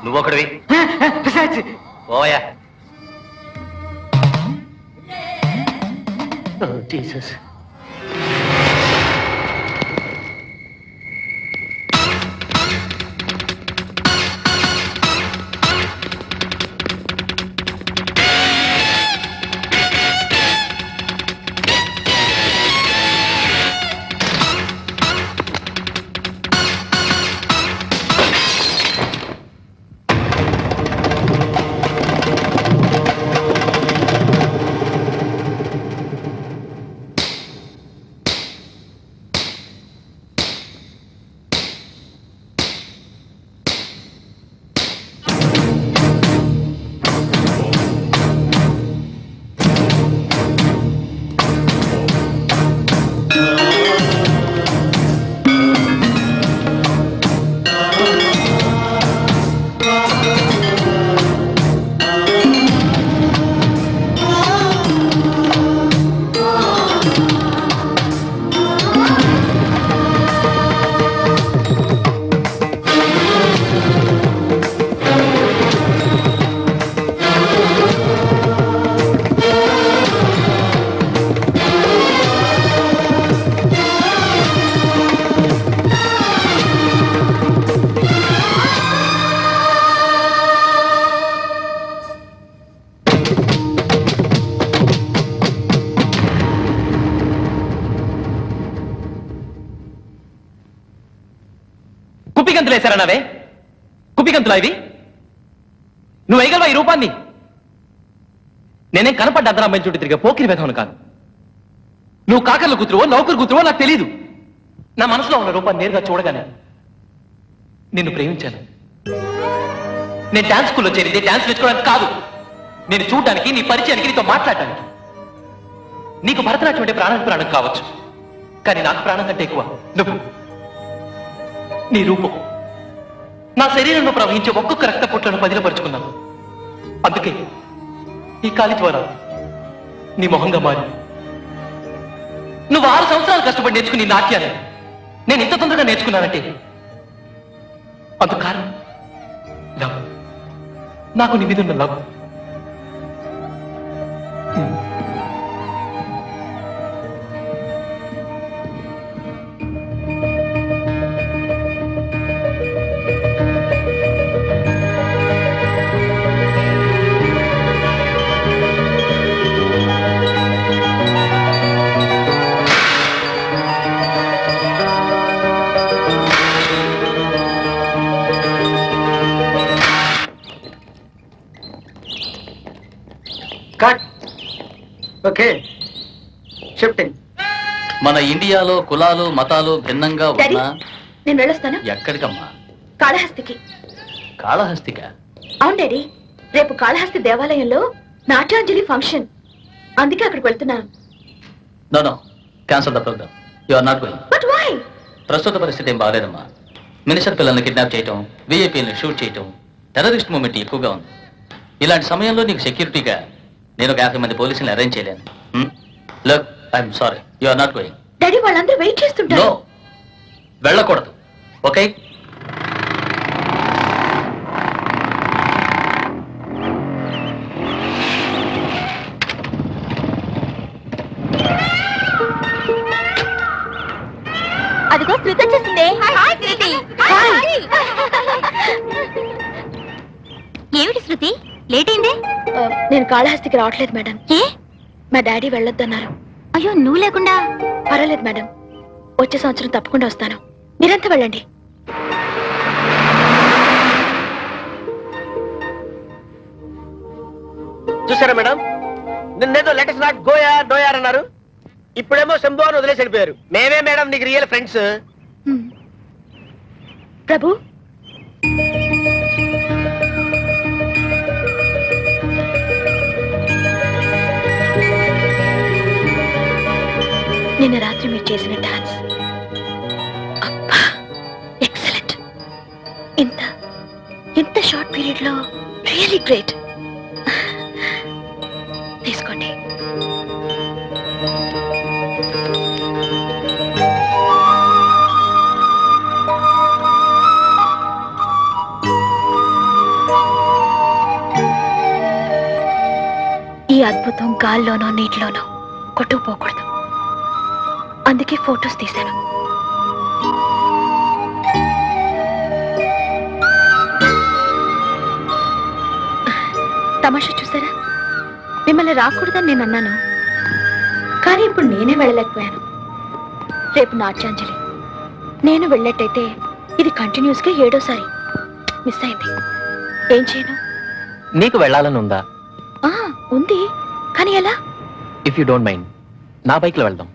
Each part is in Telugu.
నువ్వొకడివి ఓయా. జీసస్. కుప్పిగంతులేశారన్నావే? కుప్పిగంతులా ఇవి? నువ్వు వేయగలవా ఈ రూపాన్ని? నేనేం కనపడ్డ అద్దరు అమ్మాయిల చుట్టూ తిరిగే పోకిరి వేధవను కాదు. నువ్వు కాకర్ల కూతురువో నౌకరు కూతురువో నాకు తెలీదు. నా మనసులో ఉన్న రూపాన్ని నేరుగా చూడగానే నిన్ను ప్రేమించాను. నేను డాన్స్ స్కూల్లో చేరింది డాన్స్ నేర్చుకోవడానికి కాదు, నేను చూడడానికి, నీ పరిచయానికి, నీతో మాట్లాడటానికి. నీకు భరతనాట్యం అంటే ప్రాణానికి ప్రాణం కావచ్చు, కానీ నాకు ప్రాణం కంటే ఎక్కువ నువ్వు. నీ రూపం నా శరీరంలో ప్రవహించే ఒక్కొక్క రక్త పొట్లను పదిలపరుచుకున్నాను. అందుకే ఈ కాలి ద్వారా నీ మొహంగా మారి నువ్వు 6 సంవత్సరాలు కష్టపడి నేర్చుకుని నీ నాట్యాన్ని నేను ఇంత తొందరగా నేర్చుకున్నానంటే అందుకు కారణం లవ్. నాకు నీ మీద ఉన్న లవ్. Okay, shifting. మన ఇండియాలో కులాలు మతాలు భిన్నంగా ఉన్నా నేను వెళ్ళొస్తాను. ఎక్కడికమ్మా? కాళహస్తికి. కాళహస్తిక? అవును డాడీ, రేపు కాళహస్తి దేవాలయంలో నాట్యాంజలి ఫంక్షన్, అందుకే అక్కడికి వెళ్తున్నాను. No no, cancel the program. You are not going. But why? ప్రస్తుత పరిస్థితి ఏం బాగాలేదమ్మా. మినిస్టర్ పిల్లల్ని కిడ్నాప్ చేయటం, విఐపీలను షూట్ చేయటం, టెర్రరిస్ట్ మూవ్మెంట్ ఎక్కువగా ఉంది. ఇలాంటి సమయంలో నీకు సెక్యూరిటీగా నేను ఒక 50 మంది పోలీసులను అరేంజ్ చేయలేను. Look, I'm sorry, you are not going. Daddy, వాళ్ళందరూ వెయిట్ చేస్తుంటారు. నో, వెళ్ళకూడదు. ఓకే? అదిగో శృతి వచ్చేసిందే. ఏమిటి శృతి, లేట్ అయింది? నేను కాళహస్తికి రావట్లేదు మేడం. ఏ? మా డాడీ వెళ్ళొద్దన్నారు. అయ్యో, నువ్వు లేకుండా? పర్వాలేదు మేడం, వచ్చే సంవత్సరం తప్పకుండా వస్తాను. మీరంతా వెళ్ళండి. చూసారా మేడం, నిన్నేదో లెటర్స్ నాట్ గోయార్ డోయార్ అన్నారు, ఇప్పుడేమో శంభు అని వదిలేసి వెళ్ళిపోయారు. మేమే మేడం నీకు రియల్ ఫ్రెండ్స్. ప్రభు, నిన్న రాత్రి మీరు చేసిన డాన్స్ ఎక్సలెంట్. ఇంత షార్ట్ పీరియడ్ లో రియలీ గ్రేట్. తీసుకోండి. జీవితం గాల్లోనో నీటిలోనో కొట్టుకుపోకూడదు. అందుకే ఫొటోస్ తీశాను. తమాషా చూసారా? మిమ్మల్ని రాకూడదని నేను అన్నాను, కానీ ఇప్పుడు నేనే వెళ్ళలేకపోయాను. రేపు నాట్యాంజలి. నేను వెళ్ళేట్టయితే ఇది కంటిన్యూస్ గా 7వ సారి మిస్ అయింది. ఏం చేయను? నీకు వెళ్ళాలని ఉందా? ఉంది, కానీ ఎలా? ఇఫ్ యూ డోంట్ మైండ్, నా బైక్ లో వెళ్దాం.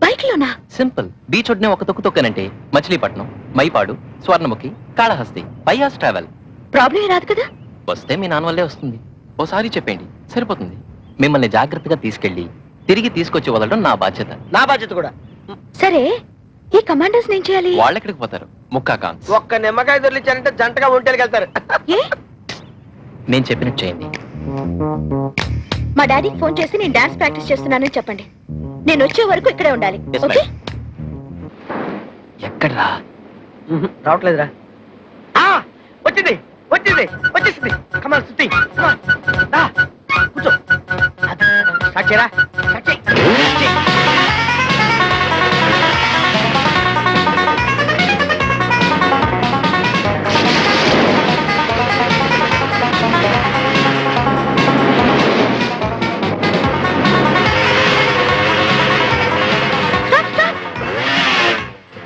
బైక్ లోనా? సింపుల్. బీచ్ ఒడ్డునే ఒక తొక్కు తొక్కనంటే Machilipatnam, Mypadu, Swarnamukhi, Kalahasti, 5 hours travel. Problem రాదు కదా? వస్తే మీ నాన్న వల్లే వస్తుంది. ఓసారి చెప్పండి, సరిపోతుంది. మిమ్మల్ని జాగ్రత్తగా తీసుకెళ్లి తిరిగి తీసుకొచ్చి వదలడం నా బాధ్యత. నా బాధ్యత కూడా. సరే, ఈ కమాండర్స్ ఏం చేయాలి? వాళ్ళెక్కడికి పోతారు? ముక్కా కాన్స్. ఒక్క నిమ్మకాయ దొరికించారంటే జంటగా ఒంటేలకు వెళ్తారు. ఏ? నేను చెప్పినట్టు చేయండి. మా డాడీకి ఫోన్ చేసి నేను డాన్స్ ప్రాక్టీస్ చేస్తున్నానని చెప్పండి. నేను వచ్చే వరకు ఇక్కడే ఉండాలి. Yes, okay? ఎక్కడ్రా? రావట్లేదురా. వచ్చింది వచ్చింది వచ్చేసింది. కమాన్ సుత్తి, కూర్చో. సాక్షిరా, సాక్షి.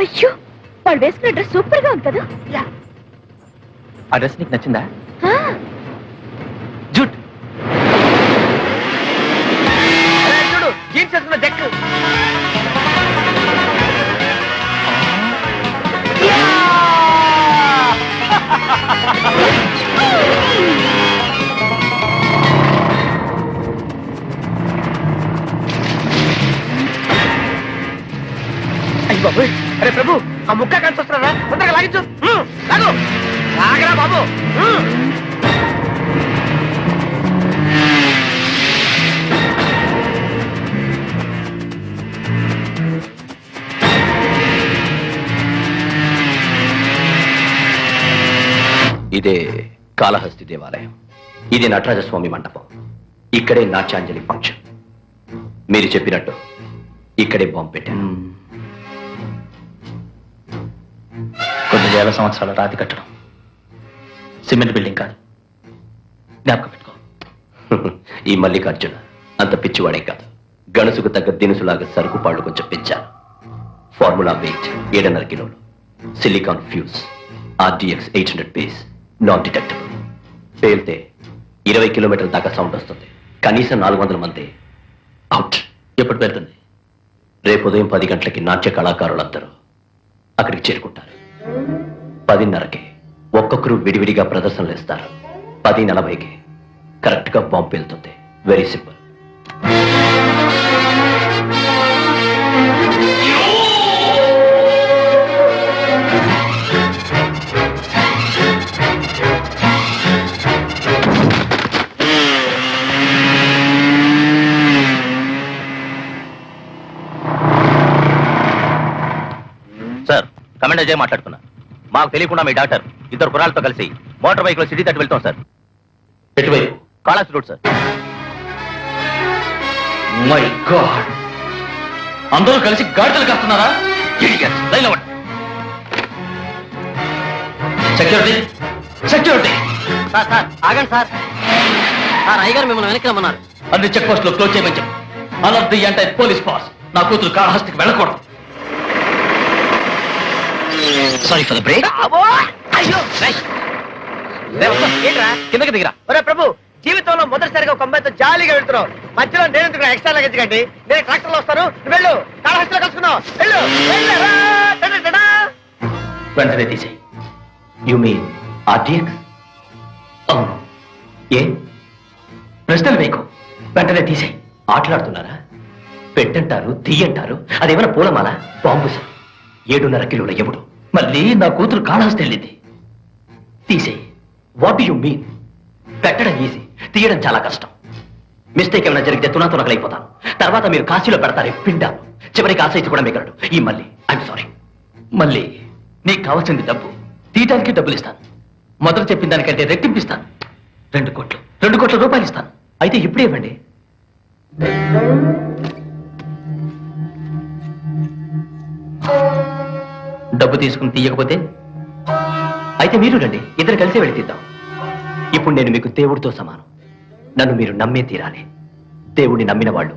అయ్యో, వాళ్ళు వేసుకున్న డ్రెస్ సూపర్ గా ఉంది కదా? ఆ డ్రెస్ నీకు నచ్చిందా? ఆ, జూట్. అరే చూడు, జీన్స్ వేసుకున్న జక్. అయ్య బాబు, అరే ప్రభు, ఆ ముక్క కలిసి వస్తున్నారా? తొందరగా లాగించు. లాగు, లాగరా బాబు. ఇదే కాళహస్తి దేవాలయం. ఇది నటరాజస్వామి మండపం. ఇక్కడే నాట్యాంజలి ఫంక్షన్. మీరు చెప్పినట్టు ఇక్కడే బాంబు పెట్టాను. కొన్ని వేల సంవత్సరాల రాతి కట్టడం, సిమెంట్ బిల్డింగ్ కాదు. జ్ఞాపకం పెట్టుకో. ఈ మల్లికార్జున అంత పిచ్చివాడే కాదు. గణసుకు తగ్గ దినుసులాగా సరుకు పాళ్ళు కొంచెం పెంచాను. ఫార్ములా వెయిట్ 7.5 కిలోలు, silicon fuse, RDX 800 piece, non detectable. పేలితే 20 కిలోమీటర్ల దాకా సౌండ్ వస్తుంది. కనీసం 400 మంది అవుట్. ఎప్పుడు పెడుతుంది? రేపు ఉదయం 10 గంటలకి నాట్య కళాకారులందరూ అక్కడికి చేరుకుంటారు. 10:30కి ఒక్కొక్కరు విడివిడిగా ప్రదర్శనలు ఇస్తారు. 10:40కి కరెక్ట్ గా బాంబు పేలుతుంది. Very simple. Sir, commander Jaya మాట్లాడుతున్నా. మాకు తెలియకుండా మీ డాక్టర్ 2 కుర్రాలతో కలిసి మోటార్ బైక్ లో సిటీ తట్టు వెళ్తాం సార్. ఎటువైపు? Kalahasti road sir. My god, అందరూ కలిసి గాడిదలు కాస్తున్నారా? Security, security. సార్ సార్ ఆగండి సార్. సార్ అయ్యగారు మిమ్మల్ని వెనక్కి రమ్మన్నారు. అన్ని చెక్ పోస్ట్ లో క్లోజ్ చేయమని చెప్పు. All of the entire police force నా కూతురు కాళహస్తికి వెళ్ళకూడదు. Sorry for the break. అయ్యో ఏంట్రా? కిందకి దిగిరా. ఒరే ప్రభు, జీవితంలో మొదటిసారిగా ఒక అమ్మాయితో జాలీగా వెళ్తున్నావు. మధ్యలో నేను ఎక్స్ట్రా లగేజ్ కండి. నేను ట్రాక్టర్ లో వస్తాను, నువ్వు వెళ్ళు. కాళహస్తిలో కలుసుకున్నావు. వెళ్ళు, వెళ్ళరా. టడా. వెంటనే తీసేయి. You mean RDX? అవును. ఏ ప్రశ్నలు వేయకు, వెంటనే తీసేయి. ఆటలాడుతున్నారా? పెట్టంటారు, తీయంటారు. అదేమైనా పూలమాల? Bomb sir. 7.5 కిలోల ఎముడు. మళ్ళీ నా కూతురు కాళహస్తి వెళ్ళింది. తీసేయి. What you mean? పెట్టడం ఈజీ, తీయడం చాలా కష్టం. మిస్టేక్ ఏమైనా జరిగితే తునాతునకలైపోతాను. తర్వాత మీరు కాశీలో పెడతారే పిండాలు. చివరికి ఆశయితే కూడా మిగలడు. ఈ మళ్ళీ ఐఎమ్ సారీ. మళ్ళీ నీకు కావాల్సింది డబ్బు. తీయటానికి డబ్బులు ఇస్తాను. మొదలు చెప్పిన దానికంటే రెట్టింపిస్తాను. 2 కోట్ల రూపాయలు ఇస్తాను. అయితే ఇప్పుడే ఇవ్వండి. డబ్బు తీసుకుని తీయకపోతే అయితే మీరు రండి, ఇద్దరు కలిసి వెళ్ళి తీద్దాం. ఇప్పుడు నేను మీకు దేవుడితో సమానం. నన్ను మీరు నమ్మే తీరాలి. దేవుడిని నమ్మిన వాళ్ళు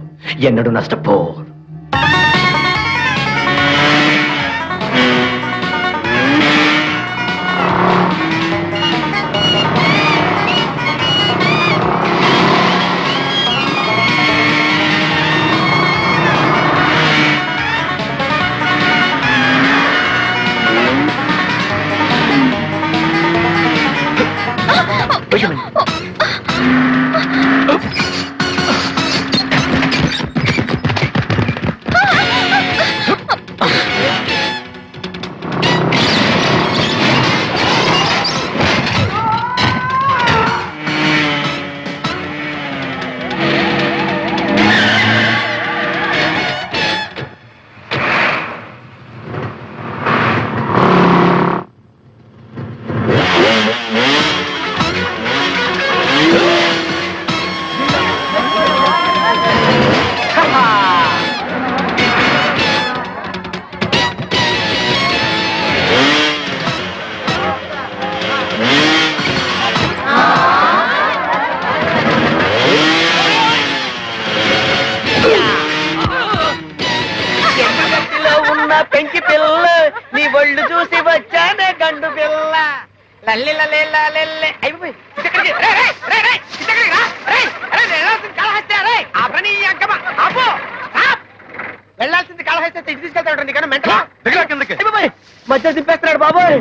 ఎన్నడూ నష్టపోరు. పెంకి పిల్ల నీ ఒళ్ళు చూసి వచ్చానే గండు పిల్ల లల్లి లల్లే లల్లె అయిపోయి వెళ్ళాల్సింది కాళహస్తి ఇటు తీసుకెళ్తాడు నీకన్నా మెంటల్ మధ్య తిప్పేస్తున్నాడు బాబోయ్.